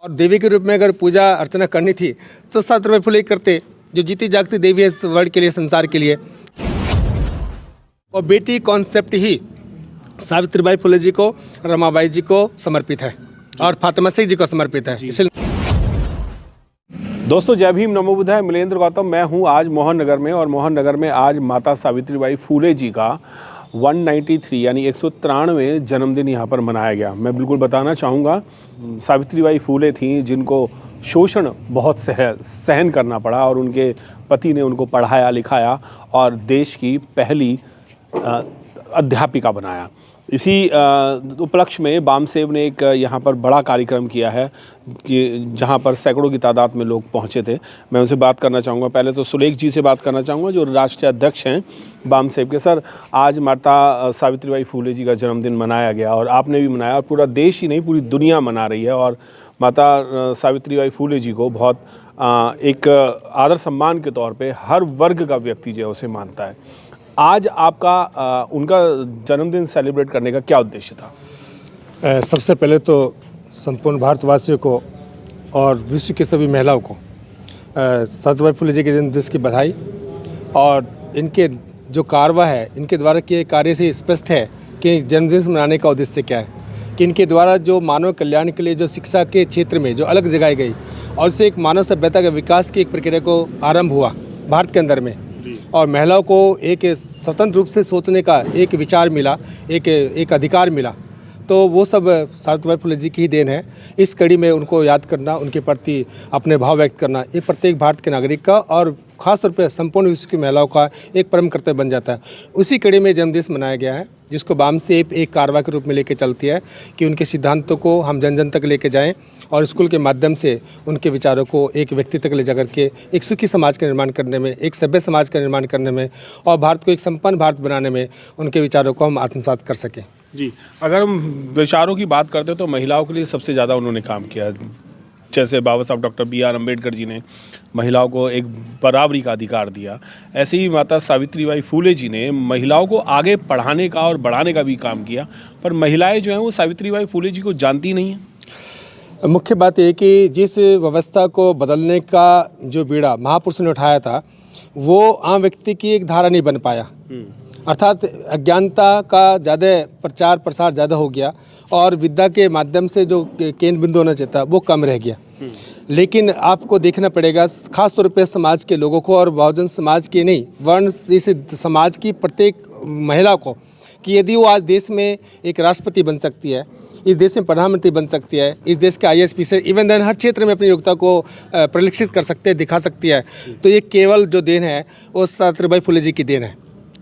और देवी के रूप में अगर पूजा अर्चना करनी थी तो सावित्रीबाई फुले करते, जो जीती जागती देवी है इस वर्ल्ड के लिए, संसार के लिए। और बेटी कॉन्सेप्ट ही सावित्रीबाई फुले जी को, रमाबाई जी को समर्पित है और फातिमा शेख जी को समर्पित है। इसलिए दोस्तों, जय भीम, नमो बुद्धाय। मिलेंद्र गौतम मैं हूं आज मोहन नगर में, और मोहन नगर में आज माता सावित्रीबाई फुले जी का 193 यानी 193वें जन्मदिन यहाँ पर मनाया गया। मैं बिल्कुल बताना चाहूँगा, सावित्रीबाई फुले थीं जिनको शोषण बहुत सहन करना पड़ा, और उनके पति ने उनको पढ़ाया लिखाया और देश की पहली अध्यापिका बनाया। इसी उपलक्ष्य में बामसेव ने एक यहाँ पर बड़ा कार्यक्रम किया है कि जहाँ पर सैकड़ों की तादाद में लोग पहुँचे थे। मैं उनसे बात करना चाहूँगा। पहले तो सुलेख जी से बात करना चाहूँगा, जो राष्ट्रीय अध्यक्ष हैं बामसेव के। सर, आज माता सावित्रीबाई फुले जी का जन्मदिन मनाया गया, और आपने भी मनाया, और पूरा देश ही नहीं पूरी दुनिया मना रही है। और माता सावित्रीबाई फुले जी को बहुत एक आदर सम्मान के तौर पर हर वर्ग का व्यक्ति जो है उसे मानता है। आज आपका उनका जन्मदिन सेलिब्रेट करने का क्या उद्देश्य था? सबसे पहले तो संपूर्ण भारतवासियों को और विश्व की सभी महिलाओं को सावित्रीबाई फुले जी के जन्मदिन की बधाई। और इनके जो कारवा है, इनके द्वारा किए कार्य से स्पष्ट है कि जन्मदिन मनाने का उद्देश्य क्या है, कि इनके द्वारा जो मानव कल्याण के लिए जो शिक्षा के क्षेत्र में जो अलग जगाई गई, और उससे एक मानव सभ्यता के विकास की एक प्रक्रिया को आरंभ हुआ भारत के अंदर में, और महिलाओं को एक स्वतंत्र रूप से सोचने का एक विचार मिला, एक अधिकार मिला। तो वो सब सावित्रीबाई फुले जी की ही देन है। इस कड़ी में उनको याद करना, उनके प्रति अपने भाव व्यक्त करना, ये प्रत्येक भारत के नागरिक का और ख़ासतौर पर संपूर्ण विश्व की महिलाओं का एक परम कर्तव्य बन जाता है। उसी कड़ी में जन्मदिन मनाया गया है, जिसको बामसेव एक कारवा के रूप में लेके चलती है कि उनके सिद्धांतों को हम जन जन तक लेके जाएं, और स्कूल के माध्यम से उनके विचारों को एक व्यक्ति तक ले जाकर के एक सुखी समाज का निर्माण करने में, एक सभ्य समाज का निर्माण करने में, और भारत को एक संपन्न भारत बनाने में उनके विचारों को हम आत्मसात कर सकें। जी, अगर हम विचारों की बात करते हैं तो महिलाओं के लिए सबसे ज़्यादा उन्होंने काम किया। जैसे बाबा साहब डॉक्टर B.R. अम्बेडकर जी ने महिलाओं को एक बराबरी का अधिकार दिया, ऐसे ही माता सावित्रीबाई फुले जी ने महिलाओं को आगे पढ़ाने का और बढ़ाने का भी काम किया। पर महिलाएं जो हैं वो सावित्रीबाई फुले जी को जानती नहीं हैं। मुख्य बात यह कि जिस व्यवस्था को बदलने का जो बीड़ा महापुरुषों ने उठाया था, वो आम व्यक्ति की एक धारा नहीं बन पाया। अर्थात अज्ञानता का ज़्यादा प्रचार प्रसार ज़्यादा हो गया, और विद्या के माध्यम से जो केंद्र बिंदु होना चाहिए था वो कम रह गया। लेकिन आपको देखना पड़ेगा खास तौर पे समाज के लोगों को, और बहुजन समाज के नहीं, वर्ण इस समाज की प्रत्येक महिला को, कि यदि वो आज देश में एक राष्ट्रपति बन सकती है, इस देश में प्रधानमंत्री बन सकती है, इस देश के IAS PCS इवन देन हर क्षेत्र में अपनी योग्यता को परिलक्षित कर सकते हैं, दिखा सकती है, तो ये केवल जो देन है वो सावित्रीबाई फुले जी की देन है,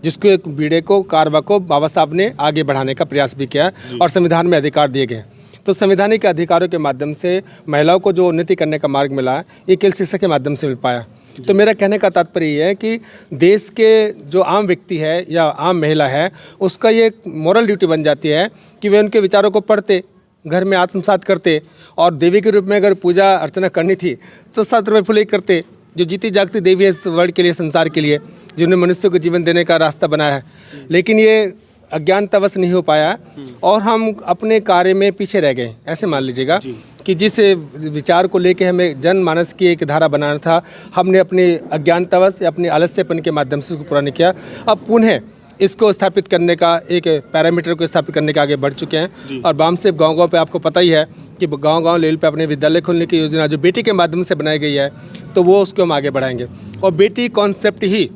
जिसको एक बीड़े को, कारवा को बाबा साहब ने आगे बढ़ाने का प्रयास भी किया, और संविधान में अधिकार दिए गए। तो संवैधानिक अधिकारों के माध्यम से महिलाओं को जो उन्नति करने का मार्ग मिला है, ये केवल शिक्षा के माध्यम से मिल पाया। तो मेरा कहने का तात्पर्य ये है कि देश के जो आम व्यक्ति है या आम महिला है, उसका ये मोरल ड्यूटी बन जाती है कि वे उनके विचारों को पढ़ते, घर में आत्मसात करते, और देवी के रूप में अगर पूजा अर्चना करनी थी तो सावित्रीबाई फुले करते, जो जीती जागती देवी है इस वर्ल्ड के लिए, संसार के लिए, जिन्होंने मनुष्य को जीवन देने का रास्ता बनाया है। लेकिन ये अज्ञानतावश नहीं हो पाया, और हम अपने कार्य में पीछे रह गए। ऐसे मान लीजिएगा कि जिस विचार को लेके हमें जनमानस की एक धारा बनाना था, हमने अपने अज्ञानतावश या अपने आलस्यपन के माध्यम से उसको पूरा नहीं किया। अब पुनः इसको स्थापित करने का, एक पैरामीटर को स्थापित करने के आगे बढ़ चुके हैं। और बामसेव गाँव पे आपको पता ही है कि गांव-गांव लेवल पे अपने विद्यालय खोलने की योजना जो बेटी के माध्यम से बनाई गई है, तो वो उसको हम आगे बढ़ाएंगे। और बेटी कॉन्सेप्ट ही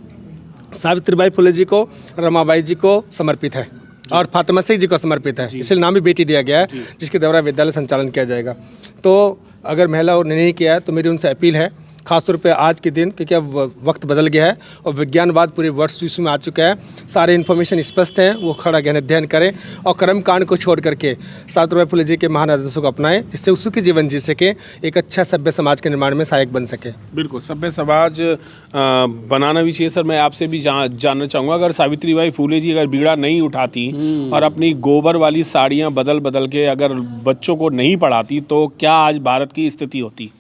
सावित्रीबाई फुले जी को, रमाबाई जी को समर्पित है, और फातिमा शेख जी को समर्पित है। इसलिए नाम भी बेटी दिया गया है, जिसके द्वारा विद्यालय संचालन किया जाएगा। तो अगर महिला ने नहीं किया है तो मेरी उनसे अपील है, खासतौर पे आज के दिन, क्योंकि अब वक्त बदल गया है और विज्ञानवाद पूरे वर्ष विश्व में आ चुका है, सारे इन्फॉर्मेशन स्पष्ट हैं, वो खड़ा गहन अध्ययन करें और कर्मकांड को छोड़ करके सावित्रीबाई फुले जी के महान आदर्शों को अपनाएं, जिससे वो सुखी जीवन जी सके, एक अच्छा सभ्य समाज के निर्माण में सहायक बन सके। बिल्कुल, सभ्य समाज बनाना भी चाहिए। सर, मैं आपसे भी जानना चाहूँगा, अगर सावित्रीबाई फुले जी अगर बीड़ा नहीं उठाती और अपनी गोबर वाली साड़ियाँ बदल बदल के अगर बच्चों को नहीं पढ़ाती, तो क्या आज भारत की स्थिति होती?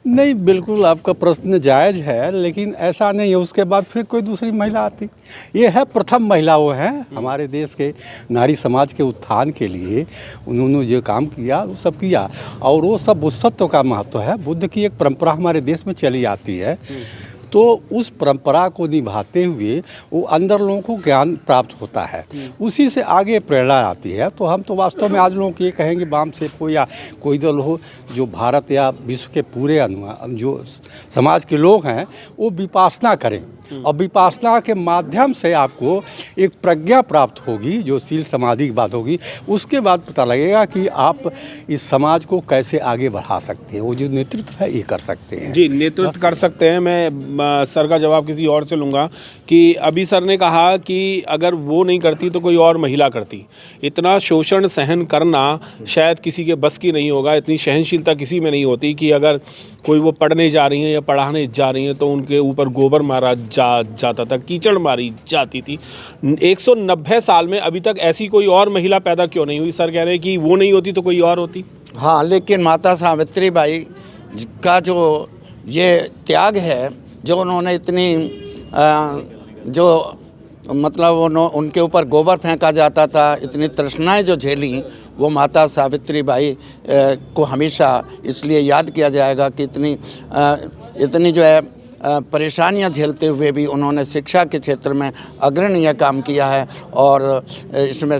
नहीं, बिल्कुल आपका प्रश्न जायज़ है, लेकिन ऐसा नहीं है उसके बाद फिर कोई दूसरी महिला आती। ये है प्रथम महिला वो हैं हमारे देश के नारी समाज के उत्थान के लिए उन्होंने जो काम किया वो सब किया, और वो सब बुद्धत्व का महत्व है। बुद्ध की एक परंपरा हमारे देश में चली आती है, तो उस परंपरा को निभाते हुए वो अंदर लोगों को ज्ञान प्राप्त होता है, उसी से आगे प्रेरणा आती है। तो हम तो वास्तव में आज लोगों को ये कहेंगे वामसेप हो या कोई दल हो जो भारत या विश्व के पूरे जो समाज के लोग हैं वो विपासना करें, और विपासना के माध्यम से आपको एक प्रज्ञा प्राप्त होगी जो शील समाधि की बात होगी। उसके बाद पता लगेगा कि आप इस समाज को कैसे आगे बढ़ा सकते हैं। वो जो नेतृत्व है ये कर सकते हैं। जी, नेतृत्व कर सकते हैं। मैं सर का जवाब किसी और से लूँगा कि अभी सर ने कहा कि अगर वो नहीं करती तो कोई और महिला करती। इतना शोषण सहन करना शायद किसी के बस की नहीं होगा, इतनी सहनशीलता किसी में नहीं होती कि अगर कोई वो पढ़ने जा रही हैं या पढ़ाने जा रही हैं तो उनके ऊपर गोबर मारा जाता था, कीचड़ मारी जाती थी। 190 साल में अभी तक ऐसी कोई और महिला पैदा क्यों नहीं हुई? सर कह रहे हैं कि वो नहीं होती तो कोई और होती। हाँ, लेकिन माता सावित्री बाई का जो ये त्याग है, जो उन्होंने इतनी जो मतलब उनके ऊपर गोबर फेंका जाता था, इतनी तृष्णाएं जो झेली, वो माता सावित्री बाई को हमेशा इसलिए याद किया जाएगा कि इतनी जो है परेशानियां झेलते हुए भी उन्होंने शिक्षा के क्षेत्र में अग्रणीय काम किया है और इसमें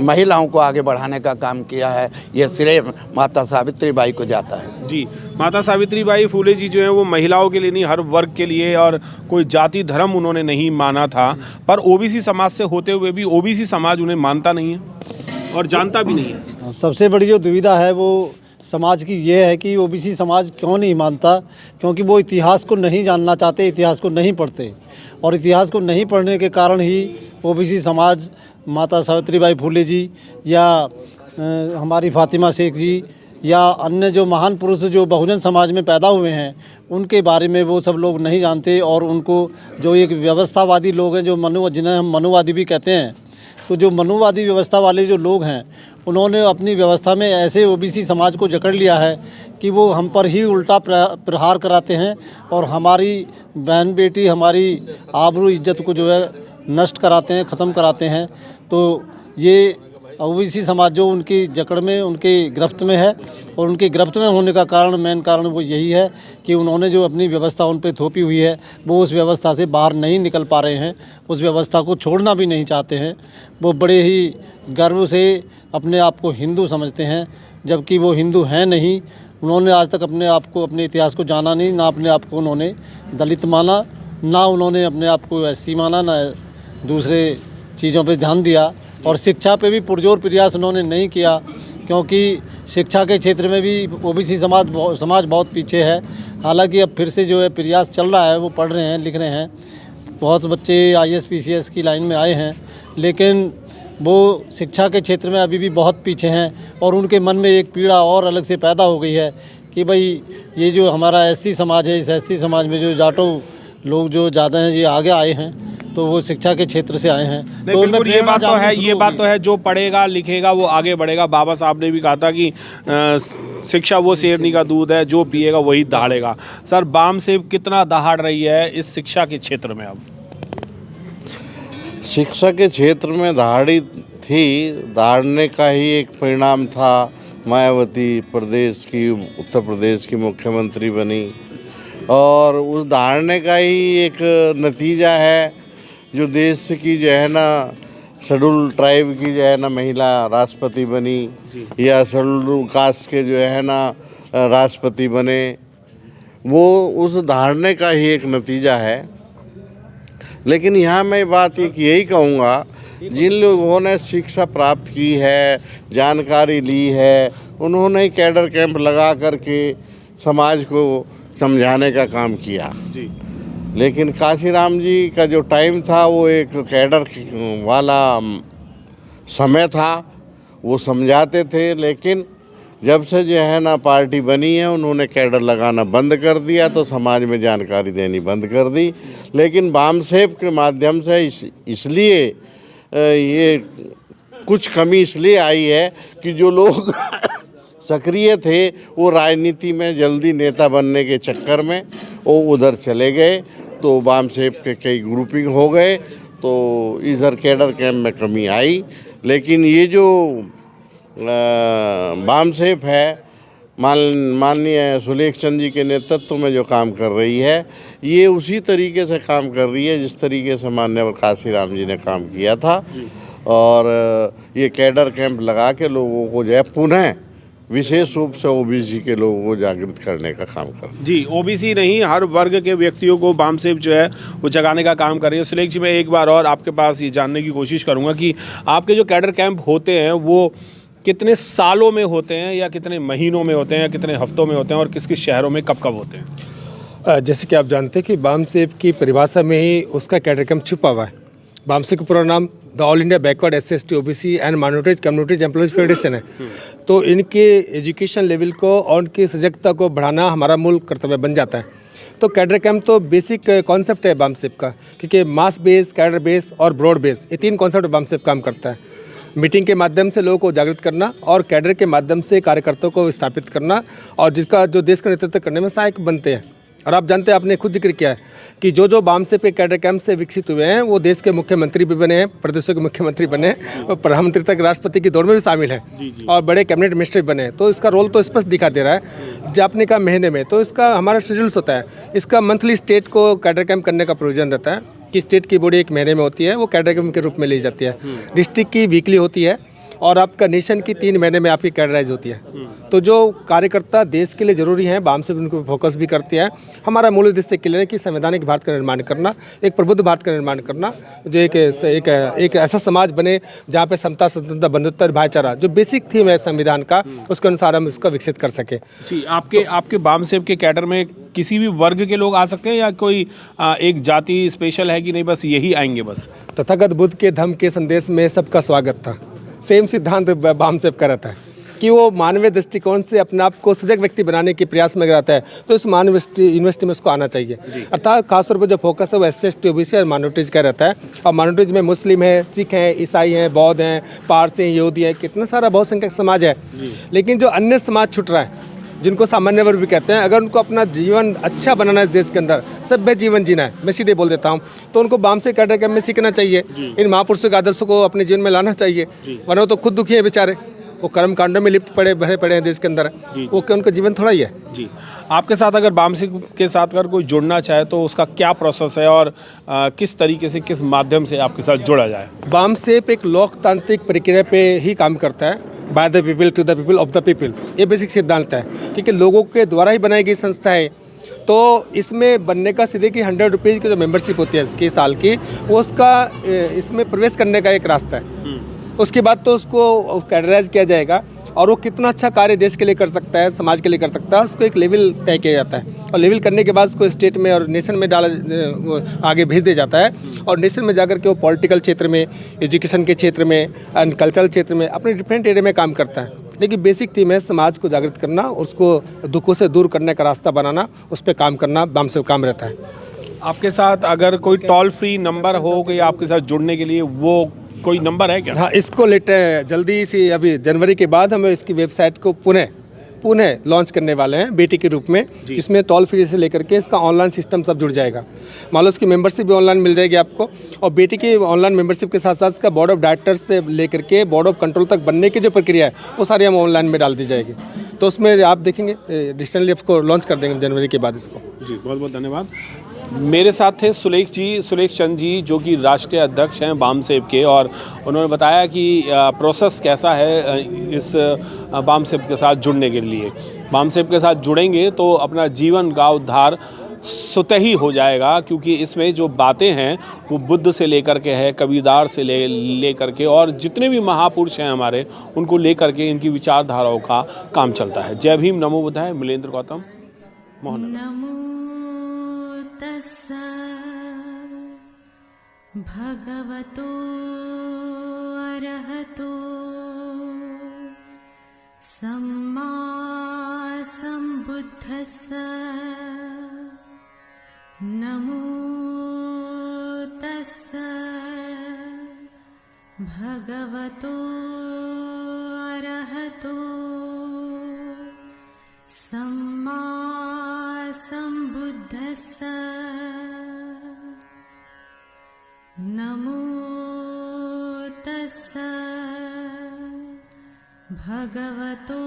महिलाओं को आगे बढ़ाने का काम किया है। ये श्रेय माता सावित्री बाई को जाता है। जी, माता सावित्री बाई फुले जी जो है वो महिलाओं के लिए नहीं, हर वर्ग के लिए, और कोई जाति धर्म उन्होंने नहीं माना था। पर ओबीसी समाज से होते हुए भी ओबीसी समाज उन्हें मानता नहीं है और जानता भी नहीं है। सबसे बड़ी जो दुविधा है वो समाज की ये है कि ओबीसी समाज क्यों नहीं मानता, क्योंकि वो इतिहास को नहीं जानना चाहते, इतिहास को नहीं पढ़ते, और इतिहास को नहीं पढ़ने के कारण ही ओबीसी समाज माता सावित्रीबाई फुले जी या हमारी फातिमा शेख जी या अन्य जो महान पुरुष जो बहुजन समाज में पैदा हुए हैं उनके बारे में वो सब लोग नहीं जानते। और उनको जो एक व्यवस्थावादी लोग हैं, जो जिन्हें हम मनुवादी भी कहते हैं, तो जो मनुवादी व्यवस्था वाले जो लोग हैं उन्होंने अपनी व्यवस्था में ऐसे ओबीसी समाज को जकड़ लिया है कि वो हम पर ही उल्टा प्रहार कराते हैं और हमारी बहन बेटी, हमारी आबरू इज्जत को जो है नष्ट कराते हैं, ख़त्म कराते हैं। तो ये ओबीसी समाज जो उनकी जकड़ में, उनकी गिरफ्त में है, और उनकी गिरफ्त में होने का कारण, मेन कारण वो यही है कि उन्होंने जो अपनी व्यवस्था उन पर थोपी हुई है वो उस व्यवस्था से बाहर नहीं निकल पा रहे हैं, उस व्यवस्था को छोड़ना भी नहीं चाहते हैं। वो बड़े ही गर्व से अपने आप को हिंदू समझते हैं, जबकि वो हिंदू हैं नहीं। उन्होंने आज तक अपने आप को, अपने इतिहास को जाना नहीं, ना अपने आप को उन्होंने दलित माना, ना उन्होंने अपने आप को एससी माना, ना दूसरे चीज़ों पे ध्यान दिया। और शिक्षा पे भी पुरजोर प्रयास उन्होंने नहीं किया, क्योंकि शिक्षा के क्षेत्र में भी ओबीसी समाज बहुत पीछे है। हालांकि अब फिर से जो है प्रयास चल रहा है, वो पढ़ रहे हैं, लिख रहे हैं, बहुत बच्चे IAS PCS की लाइन में आए हैं, लेकिन वो शिक्षा के क्षेत्र में अभी भी बहुत पीछे हैं। और उनके मन में एक पीड़ा और अलग से पैदा हो गई है कि भाई ये जो हमारा SC समाज है, इस SC समाज में जो जाटो लोग जो ज़्यादा हैं, ये आगे आए हैं, तो वो शिक्षा के क्षेत्र से आए हैं। तो बिल्कुल ये बात तो है जो पढ़ेगा लिखेगा वो आगे बढ़ेगा। बाबा साहब ने भी कहा था कि शिक्षा वो शेरनी का दूध है, जो पिएगा वही दहाड़ेगा। सर, बामसेप कितना दहाड़ रही है इस शिक्षा के क्षेत्र में? अब शिक्षा के क्षेत्र में दहाड़ी थी, दहाड़ने का ही एक परिणाम था। मायावती उत्तर प्रदेश की मुख्यमंत्री बनी, और उस दहाड़ने का ही एक नतीजा है जो देश की जो है ना शेड्यूल ट्राइब की जो है ना महिला राष्ट्रपति बनी, या शेड्यूल कास्ट के जो है ना राष्ट्रपति बने, वो उस दहाड़ने का ही एक नतीजा है। लेकिन यहाँ मैं बात यही कहूँगा, जिन लोगों ने शिक्षा प्राप्त की है, जानकारी ली है, उन्होंने कैडर कैंप लगा करके समाज को समझाने का काम किया जी। लेकिन काशीराम जी का जो टाइम था वो एक कैडर वाला समय था, वो समझाते थे। लेकिन जब से जो है ना पार्टी बनी है, उन्होंने कैडर लगाना बंद कर दिया, तो समाज में जानकारी देनी बंद कर दी। लेकिन बामसेप के माध्यम से इसलिए ये कुछ कमी इसलिए आई है कि जो लोग सक्रिय थे वो राजनीति में जल्दी नेता बनने के चक्कर में वो उधर चले गए, तो बामसेफ के कई ग्रुपिंग हो गए, तो इधर कैडर कैंप में कमी आई। लेकिन ये जो बामसेफ है माननीय सुलेख चंद जी के नेतृत्व में जो काम कर रही है, ये उसी तरीके से काम कर रही है जिस तरीके से माननीय काशीराम जी ने काम किया था। और ये कैडर कैंप लगा के लोगों को जो है पुनः विशेष रूप से ओबीसी के लोगों को जागृत करने का काम कर रही है। जी, ओबीसी नहीं, हर वर्ग के व्यक्तियों को बामसेफ जो है वो जगाने का काम कर रही है। सुलेख जी, मैं एक बार और आपके पास ये जानने की कोशिश करूँगा कि आपके जो कैडर कैंप होते हैं वो कितने सालों में होते हैं, या कितने महीनों में होते हैं, या कितने हफ्तों में होते हैं, और किस किस शहरों में कब कब होते हैं? जैसे कि आप जानते हैं कि बामसेफ की परिभाषा में ही उसका कैडर कैंप छुपा हुआ है। बामसेफ का पूरा नाम the all India backward SC/ST OBC and minorities communities employees federation है। तो इनके एजुकेशन लेवल को और उनकी सजगता को बढ़ाना हमारा मूल कर्तव्य बन जाता है। तो कैडर कैंप तो बेसिक कॉन्सेप्ट है बामसेफ का, क्योंकि मास बेस, कैडर बेस और ब्रॉड बेस, ये 3 कॉन्सेप्ट बामसेफ काम करता है। मीटिंग के माध्यम से लोगों को जागृत करना और कैडर के माध्यम से कार्यकर्ताओं को स्थापित करना, और जिसका जो देश का नेतृत्व करने में सहायक बनते हैं। और आप जानते हैं, आपने खुद जिक्र किया है कि जो बामसेफ के कैडर कैंप से विकसित हुए हैं वो देश के मुख्यमंत्री भी बने हैं, प्रदेशों के मुख्यमंत्री बने हैं, और प्रधानमंत्री तक राष्ट्रपति की दौड़ में भी शामिल हैं, और बड़े कैबिनेट मिनिस्टर भी बने हैं। तो इसका रोल तो स्पष्ट दिखा दे रहा है जापने का महीने में। तो इसका हमारा शेड्यूल्स होता है, इसका मंथली स्टेट को कैडर कैंप करने का प्रोविजन रहता है कि स्टेट की बॉडी एक महीने में होती है, वो कैडर कैंप के रूप में ली जाती है। डिस्ट्रिक्ट की वीकली होती है, और आपका नेशन की 3 महीने में आपकी कैडराइज होती है। तो जो कार्यकर्ता देश के लिए ज़रूरी हैं, बामसेफ उनको फोकस भी करती है। हमारा मूल उद्देश्य क्लियर है कि संवैधानिक भारत का निर्माण करना, एक प्रबुद्ध भारत का निर्माण करना, जो एक ऐसा समाज बने जहाँ पे समता, स्वतंत्रता, बंधुत्व और भाईचारा, जो बेसिक थीम है संविधान का, उसके अनुसार हम इसको विकसित कर सके। जी, आपके बामसेफ के कैडर में किसी भी वर्ग के लोग आ सकते हैं, या कोई एक जाति स्पेशल है कि नहीं बस यही आएंगे बस? तथागत बुद्ध के धम्म के संदेश में सबका स्वागत था। सेम सिद्धांत बामसेफ का रहता है कि वो मानवीय दृष्टिकोण से अपने आप को सजग व्यक्ति बनाने के प्रयास में रहता है। तो इस मानव यूनिवर्सिटी में उसको आना चाहिए। अर्थात खासतौर पर जो फोकस है वो SC/ST OBC और माइनॉरिटीज का रहता है। और माइनॉरिटीज में मुस्लिम है, सिख हैं, ईसाई हैं, बौद्ध हैं, पारसी हैं, यहूदी हैं, कितना सारा बहुसंख्यक समाज है। लेकिन जो अन्य समाज छूट रहा है, जिनको सामान्य वर्ग भी कहते हैं, अगर उनको अपना जीवन अच्छा बनाना है, इस देश के अंदर सभ्य जीवन जीना है, मैं सीधे बोल देता हूँ, तो उनको बामसेफ कैडर कैंप में सीखना चाहिए। इन महापुरुषों के आदर्शों को अपने जीवन में लाना चाहिए, वरना वो तो खुद दुखी है बेचारे, वो कर्म कांडों में लिप्त पड़े हैं देश के अंदर, वो क्या उनका जीवन थोड़ा ही है। जी, आपके साथ अगर बामसेफ के साथ अगर कोई जुड़ना चाहे तो उसका क्या प्रोसेस है, और किस तरीके से, किस माध्यम से आपके साथ जुड़ा जाए? बामसेफ एक लोकतांत्रिक प्रक्रिया पे ही काम करता है, by the people to the people of the people, ये बेसिक सिद्धांत है, क्योंकि लोगों के द्वारा ही बनाई गई संस्था है। तो इसमें बनने का सीधे कि 100 रुपीज़ की जो मेंबरशिप होती है इसकी साल की, वो उसका इसमें प्रवेश करने का एक रास्ता है। उसके बाद तो उसको कैडराइज किया जाएगा, और वो कितना अच्छा कार्य देश के लिए कर सकता है, समाज के लिए कर सकता है, उसको एक लेवल तय किया जाता है। और लेवल करने के बाद उसको स्टेट में और नेशन में आगे भेज दिया जाता है। और नेशन में जाकर के वो पॉलिटिकल क्षेत्र में, एजुकेशन के क्षेत्र में एंड कल्चरल क्षेत्र में अपने डिफरेंट एरिया में काम करता है। लेकिन बेसिक थीम है समाज को जागृत करना, उसको दुखों से दूर करने का रास्ता बनाना, उस पर काम करना बामसेफ काम रहता है। आपके साथ अगर कोई टोल फ्री नंबर हो कि आपके साथ जुड़ने के लिए, वो कोई नंबर है क्या? हाँ, इसको जल्दी से अभी जनवरी के बाद हम इसकी वेबसाइट को पुनः लॉन्च करने वाले हैं बेटी के रूप में, जिसमें टोल फ्री से लेकर के इसका ऑनलाइन सिस्टम सब जुड़ जाएगा। मान लो इसकी मेंबरशिप भी ऑनलाइन मिल जाएगी आपको, और बेटी की ऑनलाइन मेंबरशिप के साथ साथ इसका बोर्ड ऑफ डायरेक्टर्स से लेकर के बोर्ड ऑफ कंट्रोल तक बनने की जो प्रक्रिया है वो सारी हम ऑनलाइन में डाल दी जाएगी। तो उसमें आप देखेंगे डिजिटली आपको लॉन्च कर देंगे जनवरी के बाद इसको। जी, बहुत बहुत धन्यवाद। मेरे साथ थे सुलेख चंद जी, जो कि राष्ट्रीय अध्यक्ष हैं बामसेफ के, और उन्होंने बताया कि प्रोसेस कैसा है इस बामसेफ के साथ जुड़ने के लिए। बामसेफ के साथ जुड़ेंगे तो अपना जीवन का उद्धार स्वतः ही हो जाएगा, क्योंकि इसमें जो बातें हैं वो बुद्ध से लेकर के है, कबीरदार से ले करके, और जितने भी महापुरुष हैं हमारे, उनको लेकर के इनकी विचारधाराओं का काम चलता है। जय भीम, नमो बुद्धाय। मिलेंद्र गौतम, मोहन। भगवतो अरहतो सम्मा सम्बुद्धस्स नमो तस्स भगवतो अरहतो सम्मा सम्बुद्धस्स नमो तस्स भगवतो